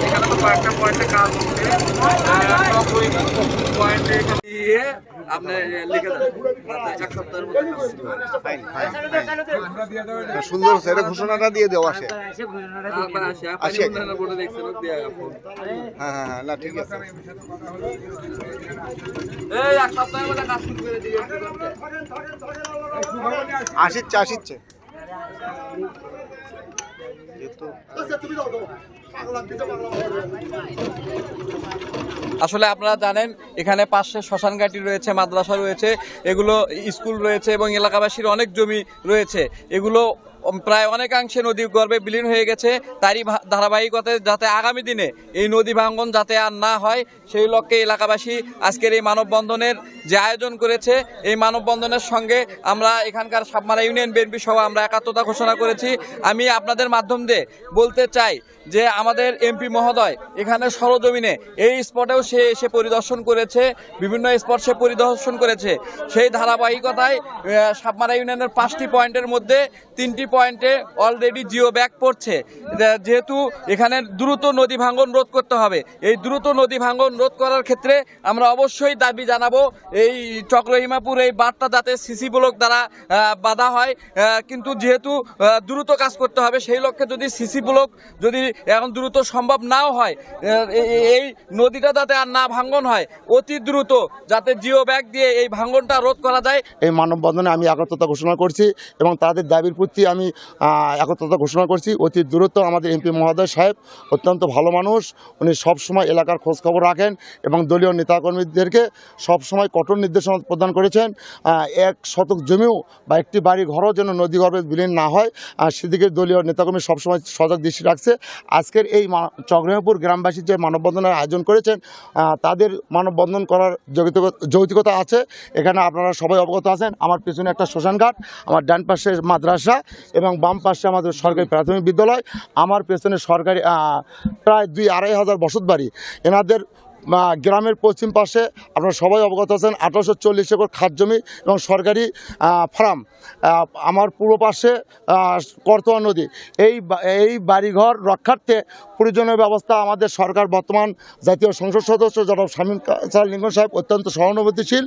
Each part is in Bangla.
এখানে তো কয়েকটা পয়েন্টে কাজ হচ্ছে, পয়েন্টে দিয়ে আপনি লিখে দেন এক সপ্তাহের মধ্যে। সুন্দর সেটা ঘোষণাটা দিয়ে দেওয়া আসে। হ্যাঁ, না ঠিক আছে। এক সপ্তাহের মধ্যে কাজ শুরু করে দিয়ে আসিচ্ছে আসলে আপনারা জানেন এখানে পাশে শ্মশান ঘাটি রয়েছে, মাদ্রাসা রয়েছে, এগুলো স্কুল রয়েছে এবং এলাকাবাসীর অনেক জমি রয়েছে। এগুলো প্রায় অনেকাংশে নদী গর্ভে বিলীন হয়ে গেছে। তারই ধারাবাহিকতায় যাতে আগামী দিনে এই নদী ভাঙ্গন যাতে আর না হয় সেই লক্ষ্যে এলাকাবাসী আজকের এই মানববন্ধনের যে আয়োজন করেছে, এই মানববন্ধনের সঙ্গে আমরা এখানকার সাবমারা ইউনিয়ন বিএনপি সহ আমরা একাত্মতা ঘোষণা করেছি। আমি আপনাদের মাধ্যম দিয়ে বলতে চাই যে আমাদের এমপি মহোদয় এখানে সরজমিনে এই স্পটেও সে এসে পরিদর্শন করেছে, বিভিন্ন স্পট সে পরিদর্শন করেছে। সেই ধারাবাহিকতায় সাবমারা ইউনিয়নের 5টি পয়েন্টের মধ্যে 3টি পয়েন্টে অলরেডি জিও ব্যাগ পড়ছে। যেহেতু এখানে দ্রুত নদী ভাঙ্গন রোধ করতে হবে, এই দ্রুত নদী ভাঙ্গন রোধ করার ক্ষেত্রে আমরা অবশ্যই দাবি জানাবো এই চক্রহিমাপুর এই বাঁধটা যাতে সিসি ব্লক দ্বারা বাধা হয়, কিন্তু যেহেতু দ্রুত কাজ করতে হবে সেই লক্ষ্যে যদি সিসি ব্লক যদি এখন দ্রুত সম্ভব নাও হয়, এই নদীটা যাতে আর না ভাঙ্গন হয়, অতি দ্রুত যাতে জিও ব্যাগ দিয়ে এই ভাঙ্গনটা রোধ করা যায়। এই মানববন্ধনে আমি একাত্মতা ঘোষণা করছি এবং তাদের দাবির প্রতি আমি একাত্মতা ঘোষণা করছি। অতি দ্রুত আমাদের এমপি মহোদয় সাহেব অত্যন্ত ভালো মানুষ, উনি সবসময় এলাকার খোঁজখবর রাখেন এবং দলীয় নেতাকর্মীদেরকে সবসময় কঠোর নির্দেশনা প্রদান করেছেন। 1 শতক জমিও বা একটি বাড়ি ঘরও যেন নদীগর্ভে বিলীন না হয়, সেদিকে দলীয় নেতাকর্মী সবসময় সজাগ দৃষ্টি রাখছে। আজকের এই চক্রহিমাপুর গ্রামবাসী যে মানববন্ধনের আয়োজন করেছেন, তাদের মানববন্ধন করার যৌক্তিকতা আছে। এখানে আপনারা সবাই অবগত আছেন, আমার পেছনে একটা শ্মশানঘাট, আমার ডান পাশে মাদ্রাসা এবং বাম পাশে আমাদের সরকারি প্রাথমিক বিদ্যালয়, আমার পেছনে সরকারি প্রায় 2-2.5 হাজার বসত বাড়ি। এনাদের গ্রামের পশ্চিম পাশে আপনারা সবাই অবগত আছেন 1840 একর খাত জমি এবং সরকারি ফার্ম। আমার পূর্ব পাশে করতোয়া নদী। এই বাড়িঘর রক্ষার্থে প্রয়োজনীয় ব্যবস্থা আমাদের সরকার বর্তমান জাতীয় সংসদ সদস্য জনাব শামীম কাসার লিঙ্গন সাহেব অত্যন্ত সহানুভূতিশীল।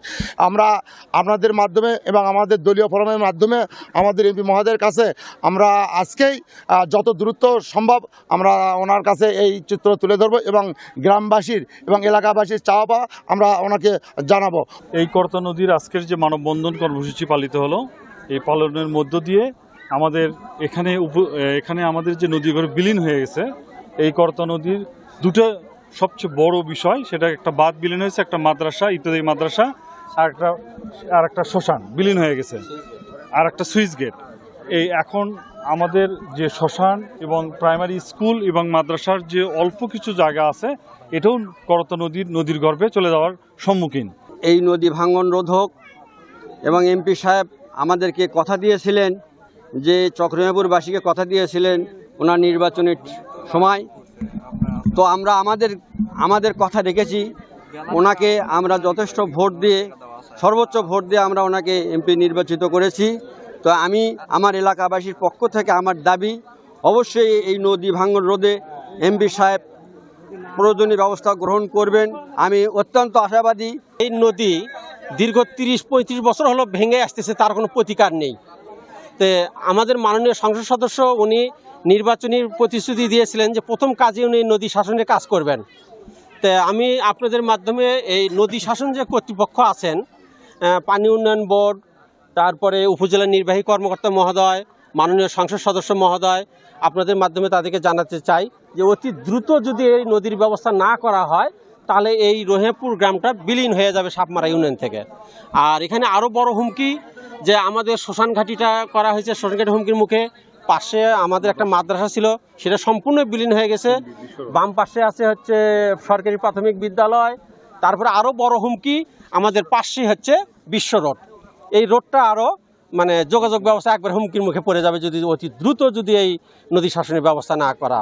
আমরা আপনাদের মাধ্যমে এবং আমাদের দলীয় ফোরামের মাধ্যমে আমাদের এমপি মহোদয়ের কাছে আমরা আজকেই যত দ্রুত সম্ভব আমরা ওনার কাছে এই চিত্র তুলে ধরব এবং গ্রামবাসীর এবং এলাকাবাসীর চাওয়া পাওয়া আমরা ওনাকে জানাবো। এই করতোয়া নদীর আজকের যে মানববন্ধন কর্মসূচি পালিত হলো, এই পালনের মধ্য দিয়ে আমাদের এখানে আমাদের যে নদীগুলো বিলীন হয়ে গেছে, এই করতোয়া নদীর দুটো সবচেয়ে বড় বিষয়, সেটা একটা বাঁধ বিলীন হয়েছে, একটা মাদ্রাসা ইত্যাদি মাদ্রাসা, আর একটা শ্মশান বিলীন হয়ে গেছে, আর একটা সুইচ গেট। এই এখন আমাদের যে শ্মশান এবং প্রাইমারি স্কুল এবং মাদ্রাসার যে অল্প কিছু জায়গা আছে, এটাও করতোয়া নদীর গর্ভে চলে যাওয়ার সম্মুখীন। এই নদী ভাঙ্গন রোধক এবং এমপি সাহেব আমাদেরকে কথা দিয়েছিলেন, যে চক্রহিমাপুরবাসীকে কথা দিয়েছিলেন ওনার নির্বাচনের সময়, তো আমরা আমাদের কথা রেখেছি। ওনাকে আমরা যথেষ্ট ভোট দিয়ে, সর্বোচ্চ ভোট দিয়ে আমরা ওনাকে এমপি নির্বাচিত করেছি। তো আমি আমার এলাকাবাসীর পক্ষ থেকে আমার দাবি, অবশ্যই এই নদী ভাঙ্গন রোধে এমপি সাহেব প্রয়োজনীয় ব্যবস্থা গ্রহণ করবেন। আমি অত্যন্ত আশাবাদী। এই নদী দীর্ঘ 30-35 বছর হলো ভেঙে আসতেছে, তার কোনো প্রতিকার নেই। তো আমাদের মাননীয় সংসদ সদস্য উনি নির্বাচনী প্রতিশ্রুতি দিয়েছিলেন যে প্রথম কাজে উনি নদী শাসনের কাজ করবেন। তো আমি আপনাদের মাধ্যমে এই নদী শাসন যে কর্তৃপক্ষ আছেন, পানি উন্নয়ন বোর্ড, তারপরে উপজেলা নির্বাহী কর্মকর্তা মহোদয়, মাননীয় সংসদ সদস্য মহোদয়, আপনাদের মাধ্যমে তাদেরকে জানাতে চাই যে অতি দ্রুত যদি এই নদীর ব্যবস্থা না করা হয়, তাহলে এই রহিমাপুর গ্রামটা বিলীন হয়ে যাবে সাবমারা ইউনিয়ন থেকে। আর এখানে আরও বড় হুমকি যে আমাদের শ্মশান ঘাটিটা করা হয়েছে, শ্মশান ঘাটি হুমকির মুখে। পাশে আমাদের একটা মাদ্রাসা ছিল, সেটা সম্পূর্ণ বিলীন হয়ে গেছে। বাম পাশে আছে হচ্ছে সরকারি প্রাথমিক বিদ্যালয়। তারপরে আরও বড় হুমকি আমাদের পাশে হচ্ছে বিশ্ব রোড। এই রোডটা আরও যোগাযোগ ব্যবস্থা একবার হুমকির মুখে পড়ে যাবে যদি অতি দ্রুত যদি এই নদী শাসনের ব্যবস্থা না করা।